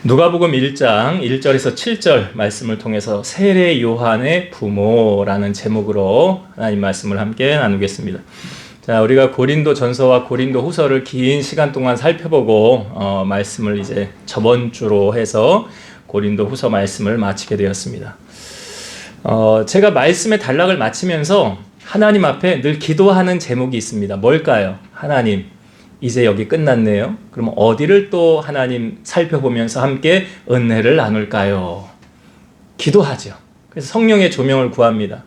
누가복음 1장 1절에서 7절 말씀을 통해서 세례 요한의 부모라는 제목으로 하나님 말씀을 함께 나누겠습니다. 자, 우리가 고린도 전서와 고린도 후서를 긴 시간 동안 살펴보고 말씀을 이제 저번 주로 해서 고린도 후서 말씀을 마치게 되었습니다. 제가 말씀의 단락을 마치면서 하나님 앞에 늘 기도하는 제목이 있습니다. 뭘까요? 하나님, 이제 여기 끝났네요. 그럼 어디를 또 하나님 살펴보면서 함께 은혜를 나눌까요? 기도하죠. 그래서 성령의 조명을 구합니다.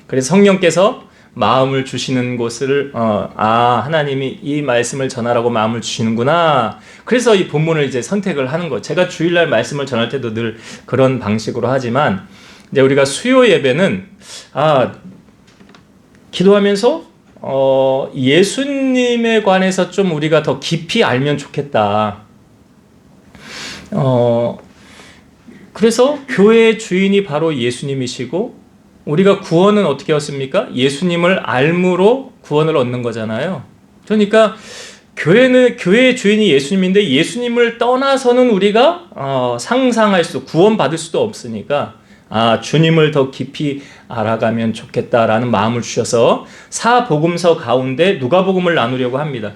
그래서 성령께서 마음을 주시는 곳을 하나님이 이 말씀을 전하라고 마음을 주시는구나. 그래서 이 본문을 이제 선택을 하는 거. 제가 주일날 말씀을 전할 때도 늘 그런 방식으로 하지만 이제 우리가 수요 예배는 기도하면서 예수님에 관해서 좀 우리가 더 깊이 알면 좋겠다. 그래서 교회의 주인이 바로 예수님이시고 우리가 구원은 어떻게 얻습니까? 예수님을 알므로 구원을 얻는 거잖아요. 그러니까 교회의 주인이 예수님인데 예수님을 떠나서는 우리가 상상할 수, 구원받을 수도 없으니까 주님을 더 깊이 알아가면 좋겠다라는 마음을 주셔서 사복음서 가운데 누가복음을 나누려고 합니다.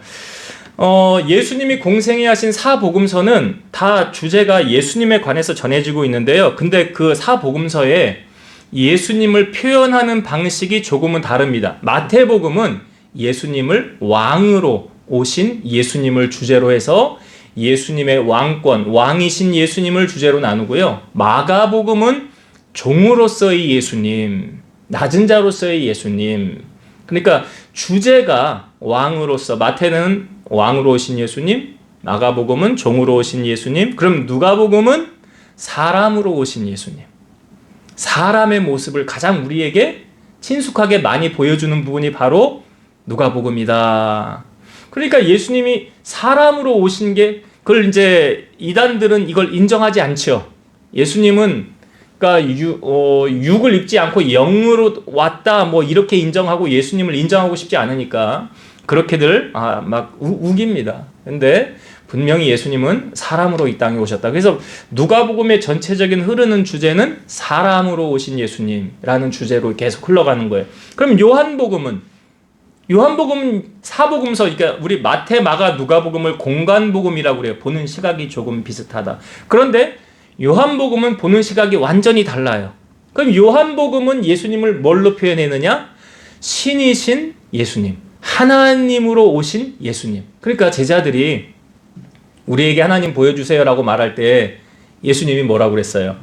예수님이 공생애 하신 사복음서는 다 주제가 예수님에 관해서 전해지고 있는데요. 근데 그 사복음서에 예수님을 표현하는 방식이 조금은 다릅니다. 마태복음은 예수님을 왕으로 오신 예수님을 주제로 해서 예수님의 왕권, 왕이신 예수님을 주제로 나누고요. 마가복음은 종으로서의 예수님, 낮은 자로서의 예수님. 그러니까 주제가 왕으로서, 마태는 왕으로 오신 예수님, 마가복음은 종으로 오신 예수님, 그럼 누가복음은 사람으로 오신 예수님. 사람의 모습을 가장 우리에게 친숙하게 많이 보여주는 부분이 바로 누가복음이다. 그러니까 예수님이 사람으로 오신 게, 그걸 이제 이단들은 이걸 인정하지 않죠. 예수님은 그러니까 육을 입지 않고 영으로 왔다 뭐 이렇게 인정하고 예수님을 인정하고 싶지 않으니까 그렇게들 막 우깁니다. 근데 분명히 예수님은 사람으로 이 땅에 오셨다. 그래서 누가복음의 전체적인 흐르는 주제는 사람으로 오신 예수님이라는 주제로 계속 흘러가는 거예요. 그럼 요한복음은 사복음서, 그러니까 우리 마태, 마가, 누가복음을 공간복음이라고 그래요. 보는 시각이 조금 비슷하다. 그런데 요한복음은 보는 시각이 완전히 달라요. 그럼 요한복음은 예수님을 뭘로 표현했느냐? 신이신 예수님, 하나님으로 오신 예수님. 그러니까 제자들이 우리에게 하나님 보여주세요라고 말할 때 예수님이 뭐라고 그랬어요?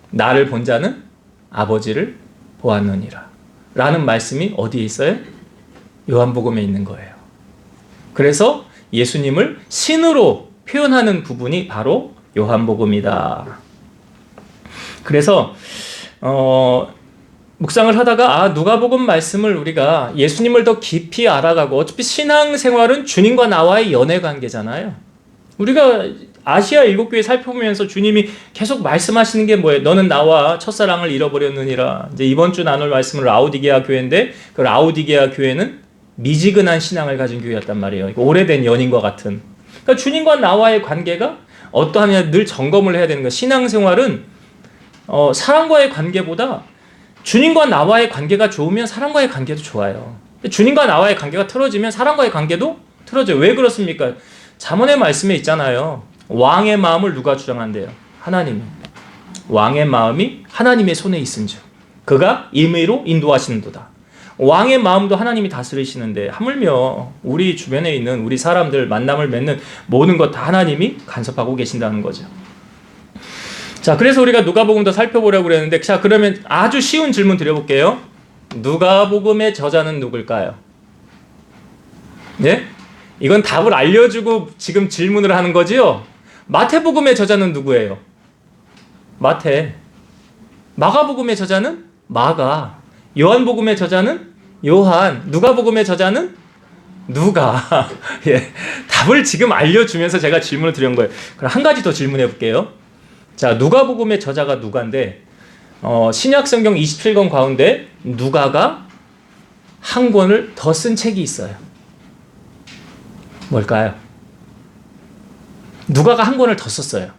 나를 본 자는 아버지를 보았느니라 라는 말씀이 어디에 있어요? 요한복음에 있는 거예요. 그래서 예수님을 신으로 표현하는 부분이 바로 요한복음이다. 그래서 묵상을 하다가 누가복음 말씀을 우리가 예수님을 더 깊이 알아가고, 어차피 신앙생활은 주님과 나와의 연애 관계잖아요. 우리가 아시아 7교회 살펴보면서 주님이 계속 말씀하시는 게 뭐예요? 너는 나와 첫사랑을 잃어버렸느니라. 이제 이번 주 나눌 말씀은 라오디게아 교회인데, 그 라오디게아 교회는 미지근한 신앙을 가진 교회였단 말이에요. 오래된 연인과 같은. 그러니까 주님과 나와의 관계가 어떠하냐 늘 점검을 해야 되는 거예요. 신앙생활은 사람과의 관계보다 주님과 나와의 관계가 좋으면 사람과의 관계도 좋아요. 주님과 나와의 관계가 틀어지면 사람과의 관계도 틀어져요. 왜 그렇습니까? 잠언의 말씀에 있잖아요. 왕의 마음을 누가 주장한대요? 하나님이. 왕의 마음이 하나님의 손에 있은즉 그가 임의로 인도하시는도다. 왕의 마음도 하나님이 다스리시는데 하물며 우리 주변에 있는 우리 사람들 만남을 맺는 모든 것 다 하나님이 간섭하고 계신다는 거죠. 자, 그래서 우리가 누가복음도 살펴보려고 그랬는데, 자, 그러면 아주 쉬운 질문 드려볼게요. 누가복음의 저자는 누굴까요? 예? 이건 답을 알려주고 지금 질문을 하는 거지요? 마태복음의 저자는 누구예요? 마태. 마가복음의 저자는 마가. 요한복음의 저자는 요한. 누가복음의 저자는 누가. 예, 답을 지금 알려주면서 제가 질문을 드린 거예요. 그럼 한 가지 더 질문해 볼게요. 자, 누가복음의 저자가 누가인데 신약성경 27권 가운데 누가가 한 권을 더 쓴 책이 있어요. 뭘까요? 누가가 한 권을 더 썼어요.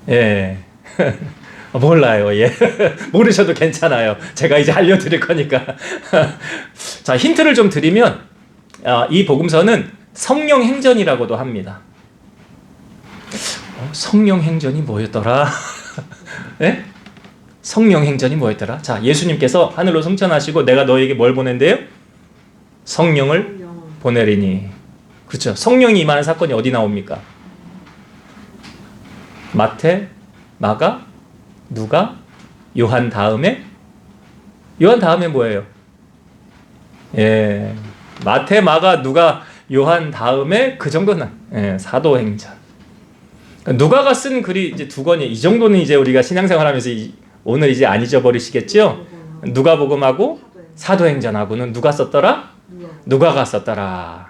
예. 몰라요. 예. 모르셔도 괜찮아요. 제가 이제 알려드릴 거니까. 자, 힌트를 좀 드리면, 이 복음서는 성령 행전이라고도 합니다. 성령 행전이 뭐였더라? 예? 성령 행전이 뭐였더라? 자, 예수님께서 하늘로 승천하시고 내가 너에게 뭘 보낸대요? 성령을 보내리니. 그렇죠. 성령이 임하는 사건이 어디 나옵니까? 마태, 마가, 누가, 요한 다음에 뭐예요? 예, 마태, 마가, 누가, 요한 다음에 그 정도는 사도행전. 누가가 쓴 글이 이제 두 권이 이 정도는 이제 우리가 신앙생활하면서 오늘 이제 안 잊어버리시겠죠? 누가복음하고 사도행전하고는 누가 썼더라? 누가가 썼더라.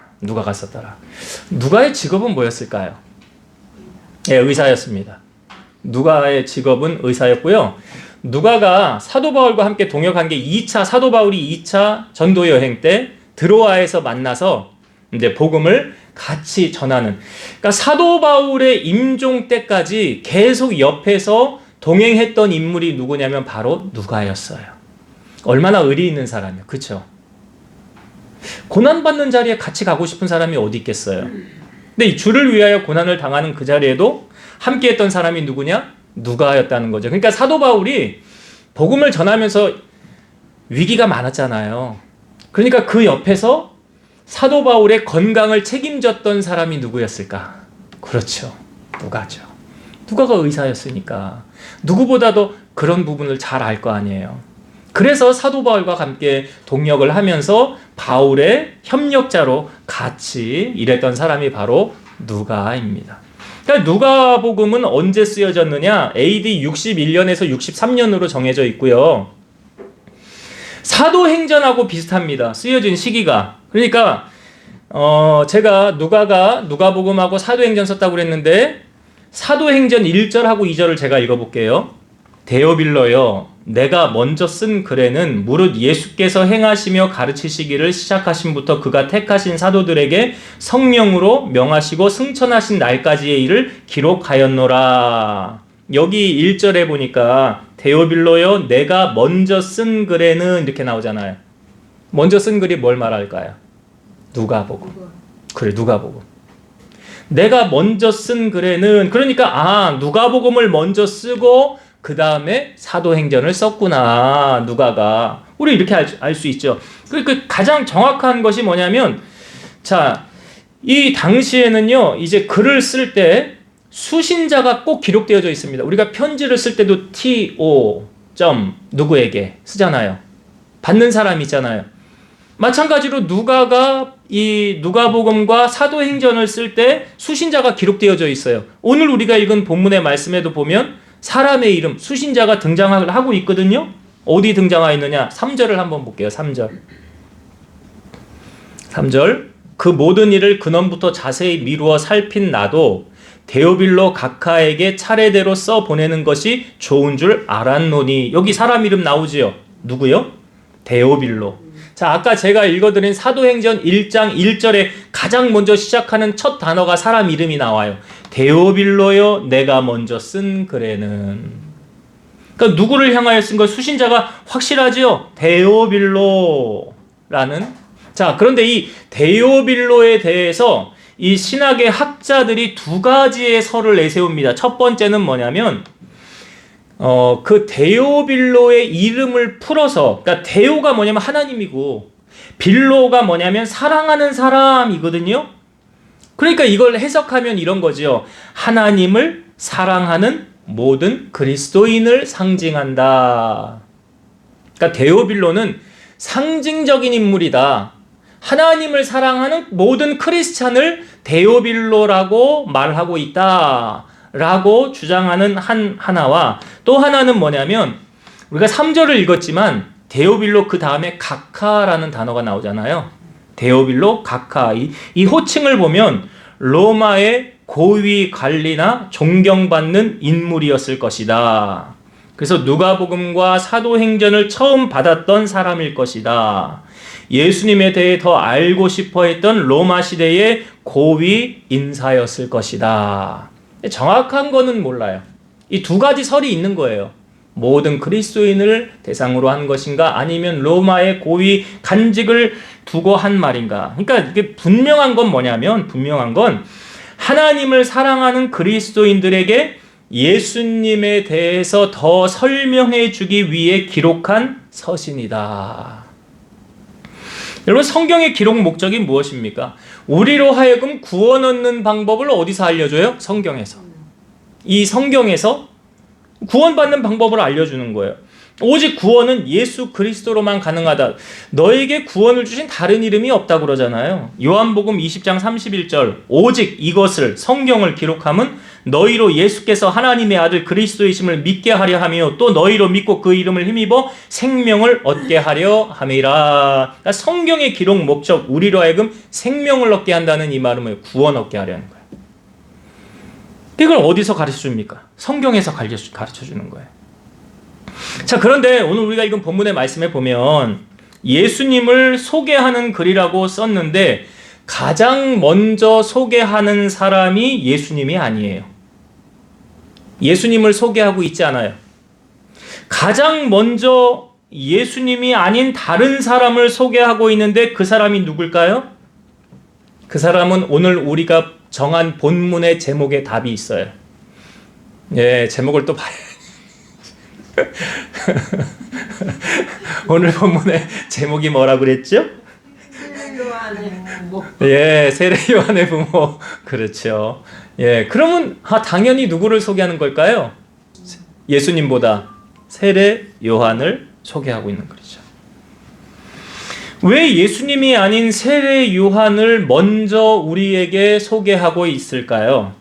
누가의 직업은 뭐였을까요? 예, 의사였습니다. 누가의 직업은 의사였고요. 누가가 사도 바울과 함께 동역한 게 2차 사도 바울이 2차 전도 여행 때 드로아에서 만나서 이제 복음을 같이 전하는. 그러니까 사도 바울의 임종 때까지 계속 옆에서 동행했던 인물이 누구냐면 바로 누가였어요. 얼마나 의리 있는 사람이에요. 그렇죠? 고난받는 자리에 같이 가고 싶은 사람이 어디 있겠어요? 근데 이 주를 위하여 고난을 당하는 그 자리에도 함께 했던 사람이 누구냐? 누가였다는 거죠. 그러니까 사도 바울이 복음을 전하면서 위기가 많았잖아요. 그러니까 그 옆에서 사도 바울의 건강을 책임졌던 사람이 누구였을까? 그렇죠. 누가죠. 누가가 의사였으니까 누구보다도 그런 부분을 잘 알 거 아니에요. 그래서 사도 바울과 함께 동역을 하면서 바울의 협력자로 같이 일했던 사람이 바로 누가입니다. 그러니까 누가복음은 언제 쓰여졌느냐? AD 61년에서 63년으로 정해져 있고요. 사도행전하고 비슷합니다. 쓰여진 시기가. 그러니까 제가 누가복음하고 사도행전 썼다고 그랬는데 사도행전 1절하고 2절을 제가 읽어볼게요. 데오빌로여, 내가 먼저 쓴 글에는 무릇 예수께서 행하시며 가르치시기를 시작하신부터 그가 택하신 사도들에게 성령으로 명하시고 승천하신 날까지의 일을 기록하였노라. 여기 1절에 보니까 데오빌로여, 내가 먼저 쓴 글에는 이렇게 나오잖아요. 먼저 쓴 글이 뭘 말할까요? 누가복음. 그래, 누가복음. 내가 먼저 쓴 글에는, 그러니까 누가복음을 먼저 쓰고 그 다음에 사도행전을 썼구나, 누가가. 우리 이렇게 알 수 있죠. 그 가장 정확한 것이 뭐냐면, 자, 이 당시에는요, 이제 글을 쓸 때 수신자가 꼭 기록되어져 있습니다. 우리가 편지를 쓸 때도 TO 누구에게 쓰잖아요. 받는 사람 있잖아요. 마찬가지로 누가가 이 누가복음과 사도행전을 쓸 때 수신자가 기록되어져 있어요. 오늘 우리가 읽은 본문의 말씀에도 보면 사람의 이름, 수신자가 등장을 하고 있거든요. 어디 등장하였느냐? 3절을 한번 볼게요. 3절. 그 모든 일을 근원부터 자세히 미루어 살핀 나도 데오빌로 각하에게 차례대로 써 보내는 것이 좋은 줄 알았노니. 여기 사람 이름 나오지요? 누구요? 데오빌로. 자, 아까 제가 읽어드린 사도행전 1장 1절에 가장 먼저 시작하는 첫 단어가 사람 이름이 나와요. 데오빌로여, 내가 먼저 쓴 글에는. 그러니까 누구를 향하여 쓴 걸 수신자가 확실하지요? 데오빌로라는. 자, 그런데 이 데오빌로에 대해서 이 신학의 학자들이 두 가지의 설을 내세웁니다. 첫 번째는 뭐냐면 그 데오빌로의 이름을 풀어서, 그러니까 데오가 뭐냐면 하나님이고 빌로가 뭐냐면 사랑하는 사람이거든요. 그러니까 이걸 해석하면 이런 거죠. 하나님을 사랑하는 모든 그리스도인을 상징한다. 그러니까 데오빌로는 상징적인 인물이다. 하나님을 사랑하는 모든 크리스찬을 데오빌로라고 말하고 있다 라고 주장하는 하나와, 또 하나는 뭐냐면 우리가 3절을 읽었지만 데오빌로 그 다음에 각하라는 단어가 나오잖아요. 데오빌로 각하. 이 호칭을 보면 로마의 고위 관리나 존경받는 인물이었을 것이다. 그래서 누가복음과 사도행전을 처음 받았던 사람일 것이다. 예수님에 대해 더 알고 싶어 했던 로마 시대의 고위 인사였을 것이다. 정확한 거는 몰라요. 이 두 가지 설이 있는 거예요. 모든 그리스도인을 대상으로 한 것인가, 아니면 로마의 고위 간직을 두고 한 말인가. 그러니까 이게 분명한 건 뭐냐면, 분명한 건 하나님을 사랑하는 그리스도인들에게 예수님에 대해서 더 설명해 주기 위해 기록한 서신이다. 여러분, 성경의 기록 목적이 무엇입니까? 우리로 하여금 구원 얻는 방법을 어디서 알려줘요? 성경에서. 이 성경에서 구원받는 방법을 알려주는 거예요. 오직 구원은 예수 그리스도로만 가능하다. 너에게 구원을 주신 다른 이름이 없다고 그러잖아요. 요한복음 20장 31절, 오직 이것을, 성경을 기록함은 너희로 예수께서 하나님의 아들 그리스도이심을 믿게 하려 하며 또 너희로 믿고 그 이름을 힘입어 생명을 얻게 하려 함이라. 그러니까 성경의 기록 목적, 우리로 하여금 생명을 얻게 한다는 이 말은 뭐예요? 구원 얻게 하려는 거예요. 이걸 어디서 가르쳐 줍니까? 성경에서 가르쳐 주는 거예요. 자, 그런데 오늘 우리가 이건 본문의 말씀에 보면 예수님을 소개하는 글이라고 썼는데 가장 먼저 소개하는 사람이 예수님이 아니에요. 예수님을 소개하고 있지 않아요. 가장 먼저 예수님이 아닌 다른 사람을 소개하고 있는데 그 사람이 누굴까요? 그 사람은 오늘 우리가 정한 본문의 제목에 답이 있어요. 예, 제목을 또 봐요. 오늘 본문의 제목이 뭐라고 그랬죠? 예, 세례 요한의 부모. 그렇죠. 예, 그러면 당연히 누구를 소개하는 걸까요? 예수님보다 세례 요한을 소개하고 있는 거죠. 왜 예수님이 아닌 세례 요한을 먼저 우리에게 소개하고 있을까요?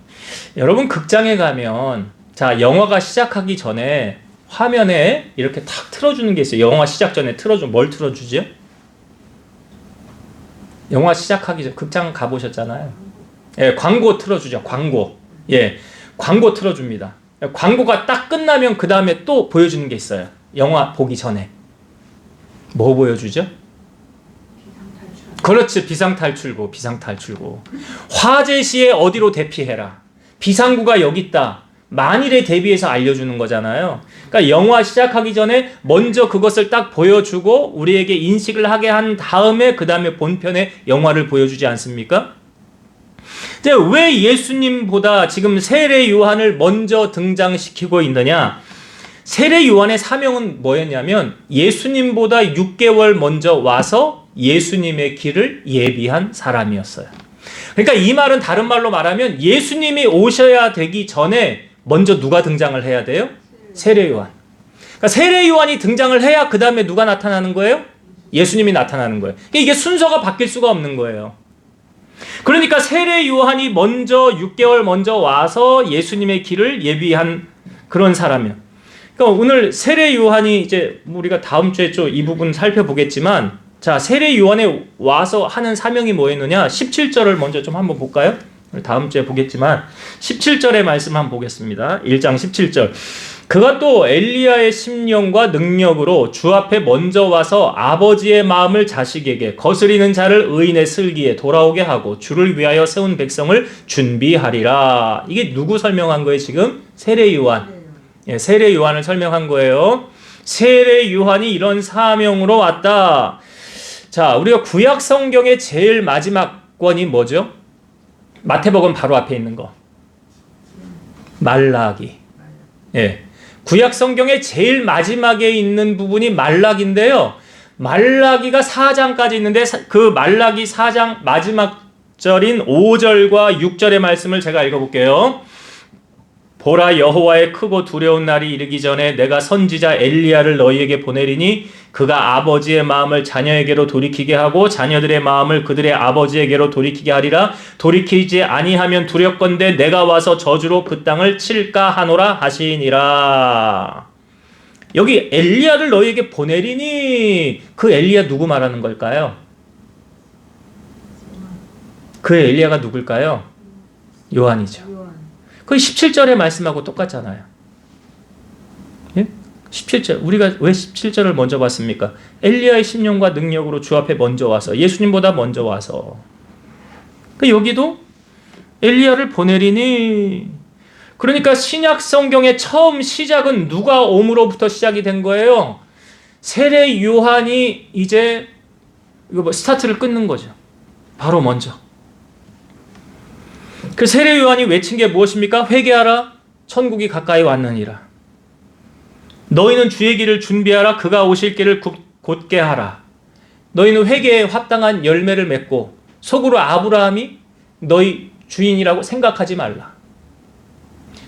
여러분, 극장에 가면, 자, 영화가 시작하기 전에 화면에 이렇게 탁 틀어주는 게 있어요. 영화 시작 전에 뭘 틀어주죠? 영화 시작하기 전, 극장 가보셨잖아요. 예, 광고 틀어주죠. 광고. 예, 광고 틀어줍니다. 광고가 딱 끝나면 그 다음에 또 보여주는 게 있어요. 영화 보기 전에. 뭐 보여주죠? 그렇지, 비상탈출구. 화재 시에 어디로 대피해라. 비상구가 여기 있다. 만일에 대비해서 알려주는 거잖아요. 그러니까 영화 시작하기 전에 먼저 그것을 딱 보여주고 우리에게 인식을 하게 한 다음에 그 다음에 본편의 영화를 보여주지 않습니까? 왜 예수님보다 지금 세례 요한을 먼저 등장시키고 있느냐? 세례 요한의 사명은 뭐였냐면 예수님보다 6개월 먼저 와서 예수님의 길을 예비한 사람이었어요. 그러니까 이 말은 다른 말로 말하면 예수님이 오셔야 되기 전에 먼저 누가 등장을 해야 돼요? 세례 요한. 그러니까 세례 요한이 등장을 해야 그 다음에 누가 나타나는 거예요? 예수님이 나타나는 거예요. 이게 순서가 바뀔 수가 없는 거예요. 그러니까 세례 요한이 먼저 6개월 먼저 와서 예수님의 길을 예비한 그런 사람이에요. 그러니까 오늘 세례 요한이 이제 우리가 다음 주에 좀 이 부분 살펴보겠지만, 자, 세례 요한에 와서 하는 사명이 뭐였느냐? 17절을 먼저 좀 한번 볼까요? 다음 주에 보겠지만 17절의 말씀 한번 보겠습니다. 1장 17절. 그가 또 엘리야의 심령과 능력으로 주 앞에 먼저 와서 아버지의 마음을 자식에게, 거스리는 자를 의인의 슬기에 돌아오게 하고 주를 위하여 세운 백성을 준비하리라. 이게 누구 설명한 거예요 지금? 세례 요한. 예, 세례 요한을 설명한 거예요. 세례 요한이 이런 사명으로 왔다. 자, 우리가 구약 성경의 제일 마지막 권이 뭐죠? 마태복음 바로 앞에 있는 거. 말라기. 예. 구약 성경의 제일 마지막에 있는 부분이 말라기인데요. 말라기가 4장까지 있는데 그 말라기 4장 마지막 절인 5절과 6절의 말씀을 제가 읽어볼게요. 보라, 여호와의 크고 두려운 날이 이르기 전에 내가 선지자 엘리야를 너희에게 보내리니 그가 아버지의 마음을 자녀에게로 돌이키게 하고 자녀들의 마음을 그들의 아버지에게로 돌이키게 하리라. 돌이키지 아니하면 두렵건대 내가 와서 저주로 그 땅을 칠까 하노라 하시니라. 여기 엘리야를 너희에게 보내리니, 그 엘리야 누구 말하는 걸까요? 그 엘리야가 누굴까요? 요한이죠. 그 17절의 말씀하고 똑같잖아요. 예? 17절. 우리가 왜 17절을 먼저 봤습니까? 엘리야의 심령과 능력으로 주 앞에 먼저 와서, 예수님보다 먼저 와서. 여기도 엘리야를 보내리니, 그러니까 신약 성경의 처음 시작은 누가 옴으로부터 시작이 된 거예요. 세례 요한이 이제 스타트를 끊는 거죠. 바로 먼저. 그 세례 요한이 외친 게 무엇입니까? 회개하라, 천국이 가까이 왔느니라. 너희는 주의 길을 준비하라, 그가 오실 길을 곧게 하라. 너희는 회개에 합당한 열매를 맺고 속으로 아브라함이 너희 주인이라고 생각하지 말라.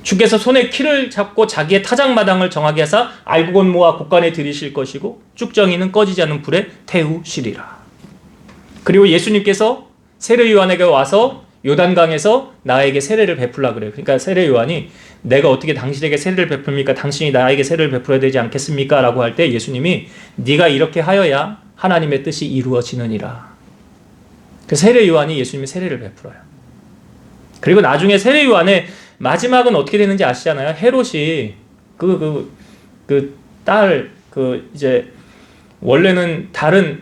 주께서 손에 키를 잡고 자기의 타작마당을 정하게 하사 알곡은 모아 곡간에 들이실 것이고 쭉정이는 꺼지지 않는 불에 태우시리라. 그리고 예수님께서 세례 요한에게 와서 요단강에서 나에게 세례를 베풀라 그래요. 그러니까 세례 요한이 내가 어떻게 당신에게 세례를 베풉니까? 당신이 나에게 세례를 베풀어야 되지 않겠습니까? 라고 할 때 예수님이 네가 이렇게 하여야 하나님의 뜻이 이루어지느니라. 그 세례 요한이 예수님의 세례를 베풀어요. 그리고 나중에 세례 요한의 마지막은 어떻게 되는지 아시잖아요. 헤롯이 이제 원래는 다른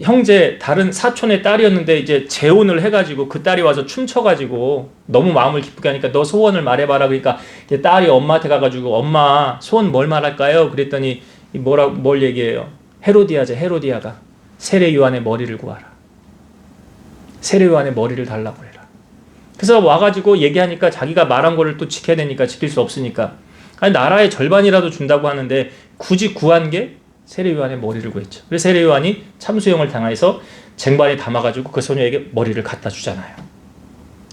형제 다른 사촌의 딸이었는데 이제 재혼을 해가지고 그 딸이 와서 춤춰가지고 너무 마음을 기쁘게 하니까 너 소원을 말해봐라. 그러니까 이제 딸이 엄마한테 가가지고 엄마 소원 뭘 말할까요? 그랬더니 뭘 얘기해요? 헤로디아가 세례 요한의 머리를 구하라. 세례 요한의 머리를 달라고 해라. 그래서 와가지고 얘기하니까 자기가 말한 거를 또 지켜야 되니까 지킬 수 없으니까 아니 나라의 절반이라도 준다고 하는데 굳이 구한 게 세례 요한의 머리를 구했죠. 그래서 세례 요한이 참수형을 당해서 쟁반에 담아가지고 그 소녀에게 머리를 갖다 주잖아요.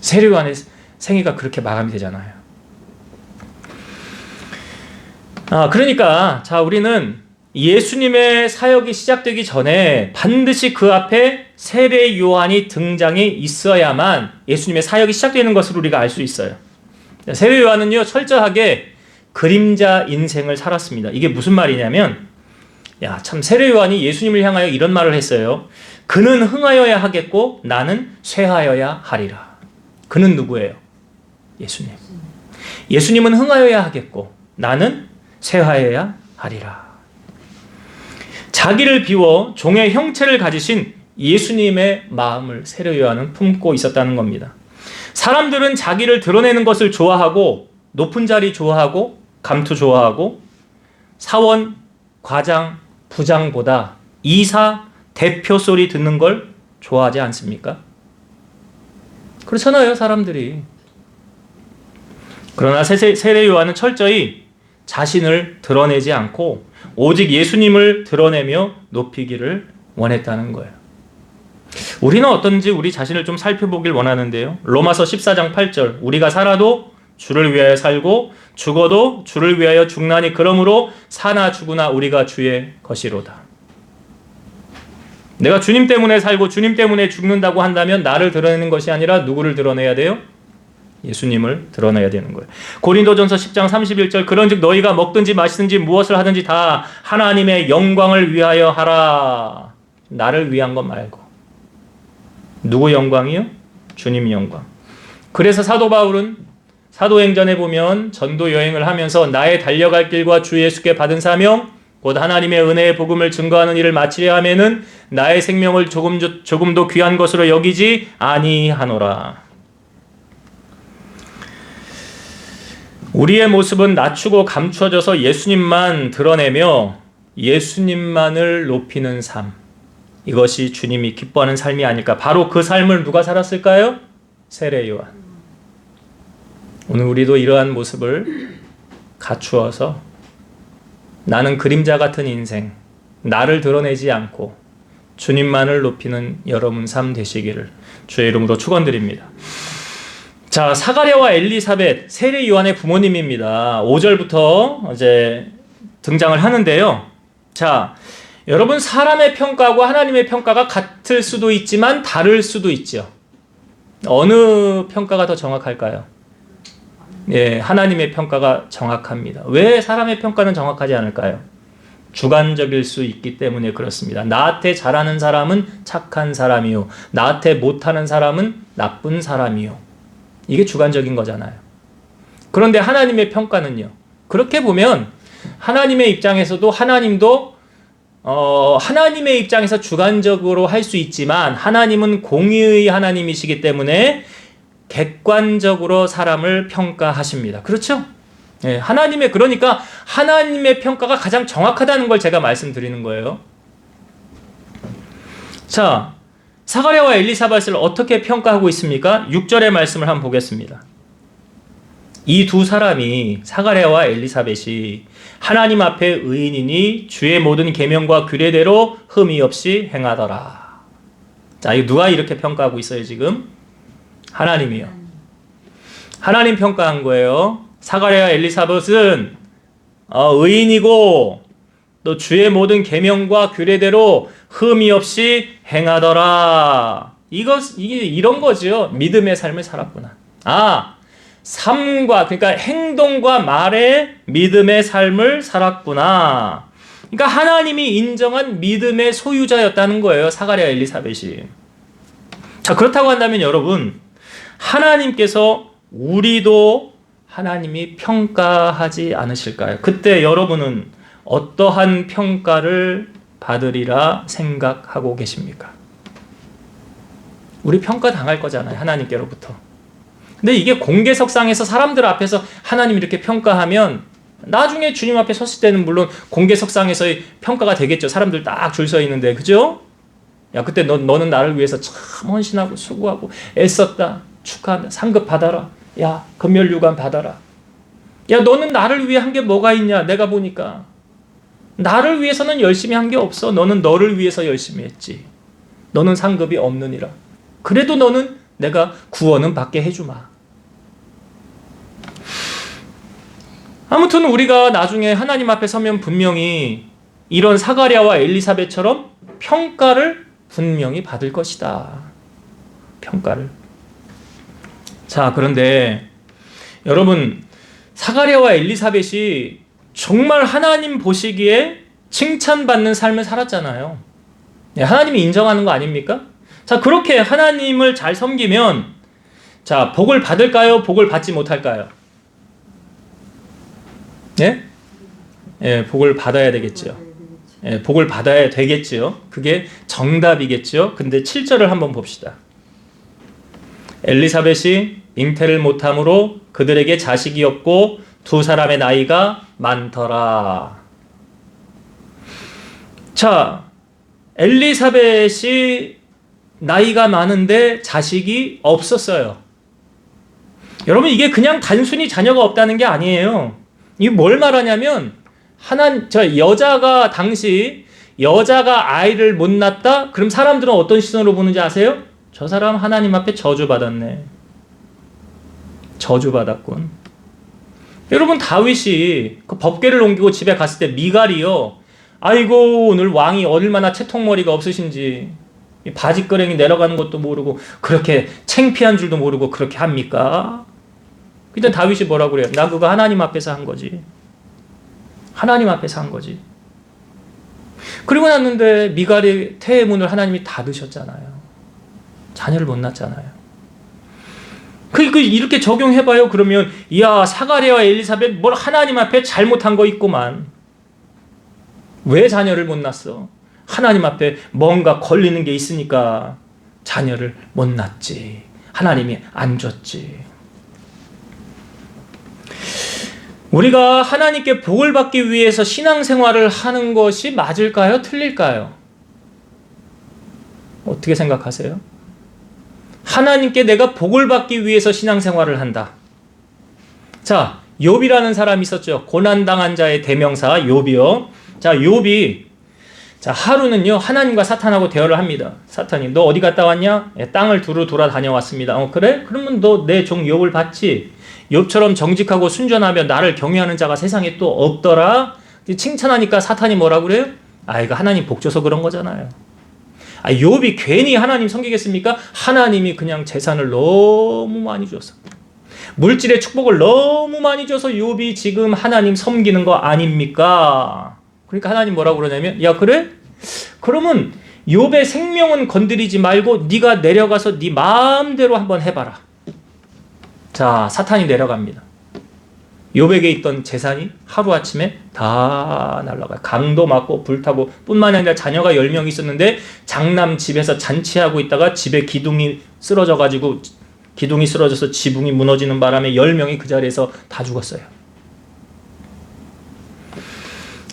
세례 요한의 생애가 그렇게 마감이 되잖아요. 그러니까 자 우리는 예수님의 사역이 시작되기 전에 반드시 그 앞에 세례 요한이 등장해 있어야만 예수님의 사역이 시작되는 것을 우리가 알 수 있어요. 세례 요한은요 철저하게 그림자 인생을 살았습니다. 이게 무슨 말이냐면 참 세례 요한이 예수님을 향하여 이런 말을 했어요. 그는 흥하여야 하겠고 나는 쇠하여야 하리라. 그는 누구예요? 예수님. 예수님은 흥하여야 하겠고 나는 쇠하여야 하리라. 자기를 비워 종의 형체를 가지신 예수님의 마음을 세례 요한은 품고 있었다는 겁니다. 사람들은 자기를 드러내는 것을 좋아하고 높은 자리 좋아하고 감투 좋아하고 사원, 과장, 부장보다 이사, 대표 소리 듣는 걸 좋아하지 않습니까? 그렇잖아요, 사람들이. 그러나 세례 요한은 철저히 자신을 드러내지 않고 오직 예수님을 드러내며 높이기를 원했다는 거예요. 우리는 어떤지 우리 자신을 좀 살펴보길 원하는데요. 로마서 14장 8절 우리가 살아도 주를 위하여 살고 죽어도 주를 위하여 죽나니 그러므로 사나 죽으나 우리가 주의 것이로다. 내가 주님 때문에 살고 주님 때문에 죽는다고 한다면 나를 드러내는 것이 아니라 누구를 드러내야 돼요? 예수님을 드러내야 되는 거예요. 고린도전서 10장 31절 그런즉 너희가 먹든지 마시든지 무엇을 하든지 다 하나님의 영광을 위하여 하라. 나를 위한 것 말고. 누구 영광이요? 주님 영광. 그래서 사도 바울은 사도행전에 보면 전도 여행을 하면서 나의 달려갈 길과 주 예수께 받은 사명 곧 하나님의 은혜의 복음을 증거하는 일을 마치려 하면은 나의 생명을 조금도 귀한 것으로 여기지 아니하노라. 우리의 모습은 낮추고 감추어져서 예수님만 드러내며 예수님만을 높이는 삶. 이것이 주님이 기뻐하는 삶이 아닐까. 바로 그 삶을 누가 살았을까요? 세례 요한. 오늘 우리도 이러한 모습을 갖추어서 나는 그림자 같은 인생, 나를 드러내지 않고 주님만을 높이는 여러분 삶 되시기를 주의 이름으로 축원드립니다. 자, 사가랴와 엘리사벳, 세례 요한의 부모님입니다. 5절부터 이제 등장을 하는데요. 자, 여러분 사람의 평가하고 하나님의 평가가 같을 수도 있지만 다를 수도 있죠. 어느 평가가 더 정확할까요? 예, 하나님의 평가가 정확합니다. 왜 사람의 평가는 정확하지 않을까요? 주관적일 수 있기 때문에 그렇습니다. 나한테 잘하는 사람은 착한 사람이요. 나한테 못하는 사람은 나쁜 사람이요. 이게 주관적인 거잖아요. 그런데 하나님의 평가는요. 그렇게 보면 하나님의 입장에서도 하나님도 하나님의 입장에서 주관적으로 할 수 있지만 하나님은 공의의 하나님이시기 때문에 객관적으로 사람을 평가하십니다. 그렇죠? 예, 그러니까 하나님의 평가가 가장 정확하다는 걸 제가 말씀드리는 거예요. 자, 사가랴와 엘리사벳을 어떻게 평가하고 있습니까? 6절의 말씀을 한번 보겠습니다. 이 두 사람이, 사가랴와 엘리사벳이 하나님 앞에 의인이니 주의 모든 계명과 규례대로 흠이 없이 행하더라. 자, 이거 누가 이렇게 평가하고 있어요, 지금? 하나님이요. 하나님 평가한 거예요. 사가랴와 엘리사벳은 의인이고 또 주의 모든 계명과 규례대로 흠이 없이 행하더라. 이게 이런 거죠. 믿음의 삶을 살았구나. 삶과, 그러니까 행동과 말의 믿음의 삶을 살았구나. 그러니까 하나님이 인정한 믿음의 소유자였다는 거예요, 사가랴 엘리사벳이. 자, 그렇다고 한다면 여러분, 하나님께서 우리도 하나님이 평가하지 않으실까요? 그때 여러분은 어떠한 평가를 받으리라 생각하고 계십니까? 우리 평가 당할 거잖아요, 하나님께로부터. 근데 이게 공개석상에서 사람들 앞에서 하나님 이렇게 평가하면 나중에 주님 앞에 섰을 때는 물론 공개석상에서의 평가가 되겠죠. 사람들 딱 줄 서 있는데, 그죠? 야, 그때 너는 나를 위해서 참 헌신하고 수고하고 애썼다. 축하한다. 상급 받아라. 야, 금멸유관 받아라. 야, 너는 나를 위해 한 게 뭐가 있냐? 내가 보니까 나를 위해서는 열심히 한 게 없어. 너는 너를 위해서 열심히 했지. 너는 상급이 없느니라. 그래도 너는 내가 구원은 받게 해주마. 아무튼 우리가 나중에 하나님 앞에 서면 분명히 이런 사가랴와 엘리사벳처럼 평가를 분명히 받을 것이다. 평가를. 자, 그런데 여러분, 사가랴와 엘리사벳이 정말 하나님 보시기에 칭찬받는 삶을 살았잖아요. 하나님이 인정하는 거 아닙니까? 자, 그렇게 하나님을 잘 섬기면, 자, 복을 받을까요? 복을 받지 못할까요? 예? 예, 복을 받아야 되겠죠. 예, 복을 받아야 되겠죠. 그게 정답이겠죠. 근데 7절을 한번 봅시다. 엘리사벳이 잉태를 못함으로 그들에게 자식이 없고 두 사람의 나이가 많더라. 자, 엘리사벳이 나이가 많은데 자식이 없었어요. 여러분, 이게 그냥 단순히 자녀가 없다는 게 아니에요. 이게 뭘 말하냐면, 당시 여자가 아이를 못 낳았다? 그럼 사람들은 어떤 시선으로 보는지 아세요? 저 사람 하나님 앞에 저주받았네. 저주받았군. 여러분, 다윗이 그 법궤를 옮기고 집에 갔을 때 미갈이요, 아이고 오늘 왕이 얼마나 채통머리가 없으신지, 바지끄랭이 내려가는 것도 모르고 그렇게 창피한 줄도 모르고 그렇게 합니까? 그때 다윗이 뭐라고 그래요? 나 그거 하나님 앞에서 한 거지. 하나님 앞에서 한 거지. 그리고 났는데 미갈의 태의 문을 하나님이 닫으셨잖아요. 자녀를 못 낳았잖아요. 이렇게 적용해봐요. 그러면 야, 사가랴와 엘리사벳 뭘 하나님 앞에 잘못한 거 있구만. 왜 자녀를 못 낳았어? 하나님 앞에 뭔가 걸리는 게 있으니까 자녀를 못 낳지. 하나님이 안 줬지. 우리가 하나님께 복을 받기 위해서 신앙생활을 하는 것이 맞을까요? 틀릴까요? 어떻게 생각하세요? 하나님께 내가 복을 받기 위해서 신앙생활을 한다. 자, 욥이라는 사람이 있었죠. 고난당한 자의 대명사 욥이요. 자, 욥이 하루는요 하나님과 사탄하고 대화를 합니다. 사탄이 너 어디 갔다 왔냐? 땅을 두루 돌아다녀왔습니다. 그래? 그러면 너 내 종 욥을 봤지? 욥처럼 정직하고 순전하며 나를 경외하는 자가 세상에 또 없더라. 칭찬하니까 사탄이 뭐라고 그래요? 이거 하나님 복 줘서 그런 거잖아요. 욥이 괜히 하나님 섬기겠습니까? 하나님이 그냥 재산을 너무 많이 줘서, 물질의 축복을 너무 많이 줘서 욥이 지금 하나님 섬기는 거 아닙니까? 그러니까 하나님 뭐라고 그러냐면, 야, 그래? 그러면 욥의 생명은 건드리지 말고 네가 내려가서 네 마음대로 한번 해봐라. 자, 사탄이 내려갑니다. 욥에게 있던 재산이 하루아침에 다 날아가요. 강도 맞고 불타고, 뿐만 아니라 자녀가 10명 있었는데 장남 집에서 잔치하고 있다가 집에 기둥이 쓰러져가지고 기둥이 쓰러져서 지붕이 무너지는 바람에 10명이 그 자리에서 다 죽었어요.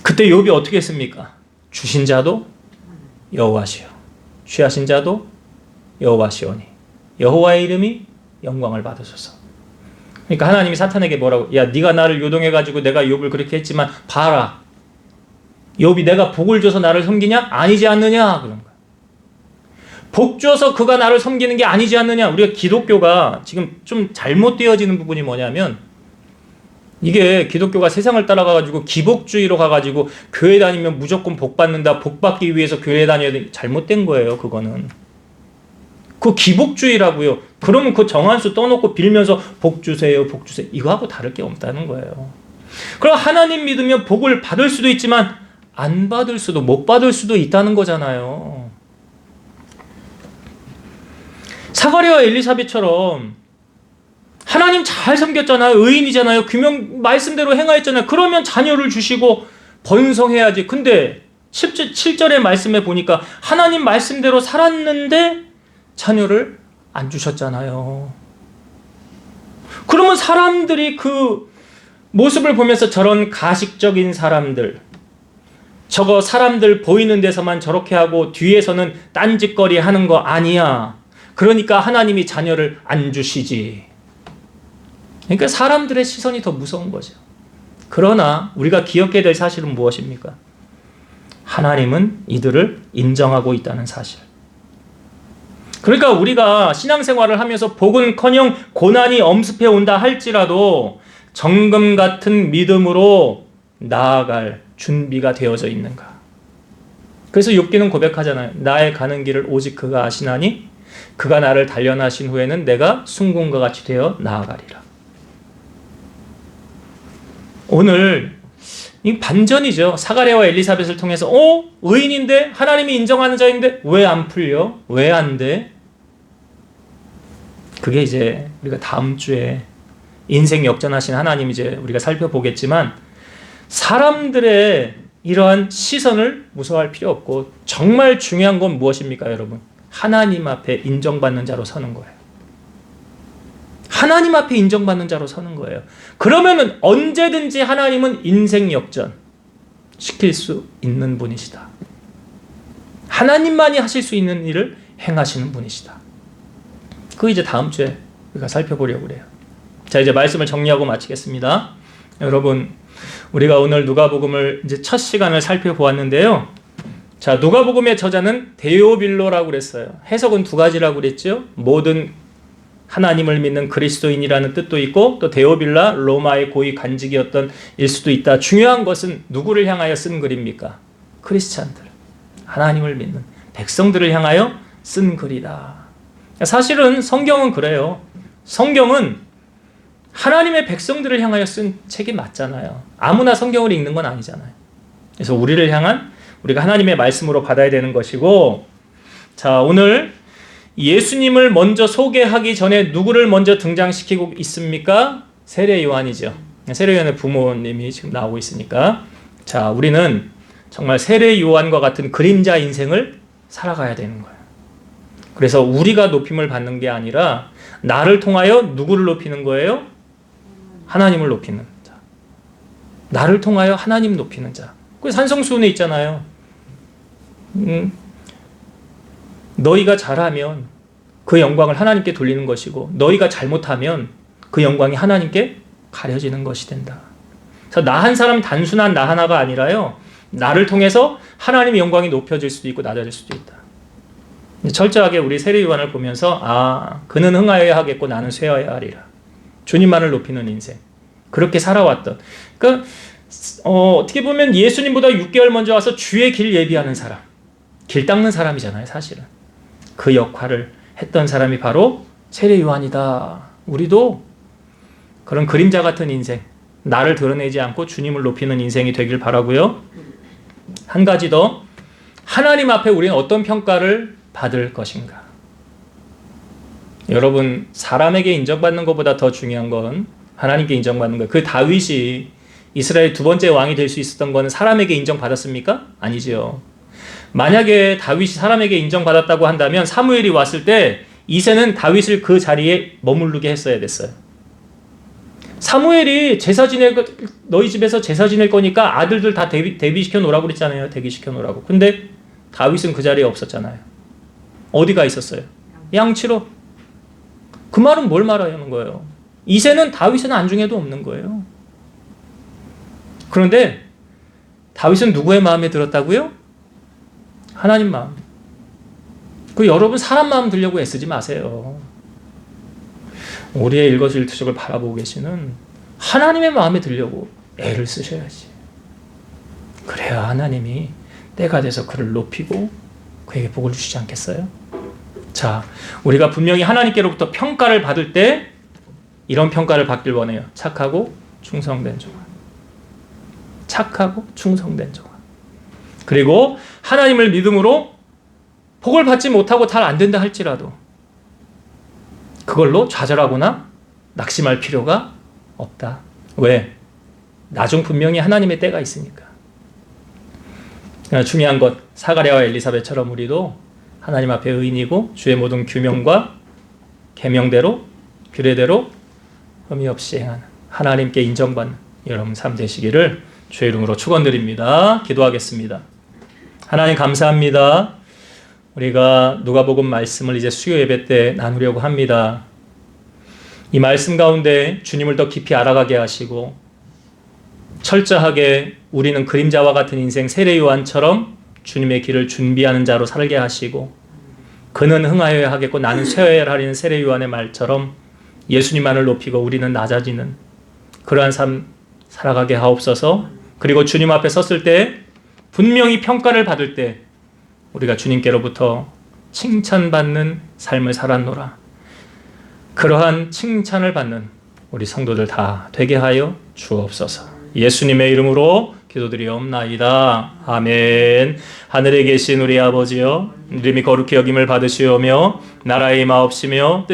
그때 욥이 어떻게 했습니까? 주신 자도 여호와시요 취하신 자도 여호와시오니 여호와의 이름이 영광을 받으소서. 그러니까 하나님이 사탄에게 뭐라고? 야, 네가 나를 요동해가지고 내가 욥을 그렇게 했지만 봐라, 욥이 내가 복을 줘서 나를 섬기냐? 아니지 않느냐? 그런 거야. 복 줘서 그가 나를 섬기는 게 아니지 않느냐? 우리가 기독교가 지금 좀 잘못되어지는 부분이 뭐냐면, 이게 기독교가 세상을 따라가가지고 기복주의로 가가지고 교회 다니면 무조건 복 받는다, 복 받기 위해서 교회 다녀야 돼. 잘못된 거예요. 그거는 그 기복주의라고요. 그러면 그 정한수 떠놓고 빌면서 복 주세요, 복 주세요, 이거하고 다를 게 없다는 거예요. 그럼 하나님 믿으면 복을 받을 수도 있지만 안 받을 수도, 못 받을 수도 있다는 거잖아요. 사가랴와 엘리사벳처럼 하나님 잘 섬겼잖아요. 의인이잖아요. 규명 말씀대로 행하였잖아요. 그러면 자녀를 주시고 번성해야지. 근데 7절의 말씀에 보니까 하나님 말씀대로 살았는데 자녀를 안 주셨잖아요. 그러면 사람들이 그 모습을 보면서 저런 가식적인 사람들, 저거 사람들 보이는 데서만 저렇게 하고 뒤에서는 딴짓거리 하는 거 아니야. 그러니까 하나님이 자녀를 안 주시지. 그러니까 사람들의 시선이 더 무서운 거죠. 그러나 우리가 기억해야 될 사실은 무엇입니까? 하나님은 이들을 인정하고 있다는 사실. 그러니까 우리가 신앙생활을 하면서 복은커녕 고난이 엄습해 온다 할지라도 정금 같은 믿음으로 나아갈 준비가 되어져 있는가. 그래서 욥기는 고백하잖아요. 나의 가는 길을 오직 그가 아시나니 그가 나를 단련하신 후에는 내가 순금과 같이 되어 나아가리라. 오늘 이 반전이죠. 사가랴와 엘리사벳을 통해서 의인인데 하나님이 인정하는 자인데 왜 안 풀려? 왜 안 돼? 그게 이제 우리가 다음 주에 인생 역전하신 하나님 이제 우리가 살펴보겠지만, 사람들의 이러한 시선을 무서워할 필요 없고 정말 중요한 건 무엇입니까, 여러분? 하나님 앞에 인정받는 자로 서는 거예요. 하나님 앞에 인정받는 자로 서는 거예요. 그러면은 언제든지 하나님은 인생 역전 시킬 수 있는 분이시다. 하나님만이 하실 수 있는 일을 행하시는 분이시다. 그 이제 다음 주에 우리가 살펴보려고 그래요. 자, 이제 말씀을 정리하고 마치겠습니다. 여러분, 우리가 오늘 누가복음을 이제 첫 시간을 살펴보았는데요. 자, 누가복음의 저자는 데오빌로라고 그랬어요. 해석은 두 가지라고 그랬죠. 모든 하나님을 믿는 그리스도인이라는 뜻도 있고, 또 데오빌라, 로마의 고위 관직이었던 일 수도 있다. 중요한 것은 누구를 향하여 쓴 글입니까? 크리스찬들, 하나님을 믿는 백성들을 향하여 쓴 글이다. 사실은 성경은 그래요. 성경은 하나님의 백성들을 향하여 쓴 책이 맞잖아요. 아무나 성경을 읽는 건 아니잖아요. 그래서 우리를 향한, 우리가 하나님의 말씀으로 받아야 되는 것이고, 자, 오늘 예수님을 먼저 소개하기 전에 누구를 먼저 등장시키고 있습니까? 세례 요한이죠. 세례 요한의 부모님이 지금 나오고 있으니까, 자, 우리는 정말 세례 요한과 같은 그림자 인생을 살아가야 되는 거예요. 그래서 우리가 높임을 받는 게 아니라 나를 통하여 누구를 높이는 거예요? 하나님을 높이는 자. 나를 통하여 하나님 높이는 자. 그 산성수훈에 있잖아요. 너희가 잘하면 그 영광을 하나님께 돌리는 것이고, 너희가 잘못하면 그 영광이 하나님께 가려지는 것이 된다. 그래서 나 한 사람, 단순한 나 하나가 아니라요, 나를 통해서 하나님의 영광이 높여질 수도 있고 낮아질 수도 있다. 철저하게 우리 세례 요한을 보면서 그는 흥하여야 하겠고 나는 쇠하여야 하리라. 주님만을 높이는 인생, 그렇게 살아왔던, 그러니까 어떻게 보면 예수님보다 6개월 먼저 와서 주의 길 예비하는 사람, 길 닦는 사람이잖아요. 사실은 그 역할을 했던 사람이 바로 세례 요한이다. 우리도 그런 그림자 같은 인생, 나를 드러내지 않고 주님을 높이는 인생이 되길 바라고요. 한 가지 더, 하나님 앞에 우리는 어떤 평가를 받을 것인가. 여러분, 사람에게 인정받는 것보다 더 중요한 건 하나님께 인정받는 거예요. 그 다윗이 이스라엘 두 번째 왕이 될 수 있었던 건 사람에게 인정받았습니까? 아니지요. 만약에 다윗이 사람에게 인정받았다고 한다면 사무엘이 왔을 때 이새는 다윗을 그 자리에 머무르게 했어야 됐어요. 사무엘이 너희 집에서 제사 지낼 거니까 아들들 다 대비시켜 놓으라고 그랬잖아요. 대기시켜 놓으라고. 근데 다윗은 그 자리에 없었잖아요. 어디가 있었어요? 양치로. 그 말은 뭘 말하는 거예요? 이새는 다윗은 안중에도 없는 거예요. 그런데 다윗은 누구의 마음에 들었다고요? 하나님 마음. 여러분 사람 마음 들려고 애쓰지 마세요. 우리의 일거수일투족을 바라보고 계시는 하나님의 마음에 들려고 애를 쓰셔야지. 그래야 하나님이 때가 돼서 그를 높이고 그에게 복을 주시지 않겠어요? 자, 우리가 분명히 하나님께로부터 평가를 받을 때 이런 평가를 받길 원해요. 착하고 충성된 종아. 착하고 충성된 종아. 그리고 하나님을 믿음으로 복을 받지 못하고 잘 안 된다 할지라도 그걸로 좌절하거나 낙심할 필요가 없다. 왜? 나중 분명히 하나님의 때가 있으니까. 중요한 것, 사가랴와 엘리사벳처럼 우리도 하나님 앞에 의인이고 주의 모든 규명과 계명대로 규례대로 흠이 없이 행하는 하나님께 인정받는 여러분 삶 되시기를 주의 이름으로 축원드립니다. 기도하겠습니다. 하나님 감사합니다. 우리가 누가복음 말씀을 이제 수요 예배 때 나누려고 합니다. 이 말씀 가운데 주님을 더 깊이 알아가게 하시고 철저하게 우리는 그림자와 같은 인생 세례 요한처럼 주님의 길을 준비하는 자로 살게 하시고 그는 흥하여야 하겠고 나는 쇠하여야 하리는 세례 요한의 말처럼 예수님만을 높이고 우리는 낮아지는 그러한 삶 살아가게 하옵소서. 그리고 주님 앞에 섰을 때 분명히 평가를 받을 때 우리가 주님께로부터 칭찬받는 삶을 살았노라. 그러한 칭찬을 받는 우리 성도들 다 되게 하여 주옵소서. 예수님의 이름으로 기도드리옵나이다. 아멘. 하늘에 계신 우리 아버지여, 이름이 거룩히 여김을 받으시오며 나라의 임하옵시며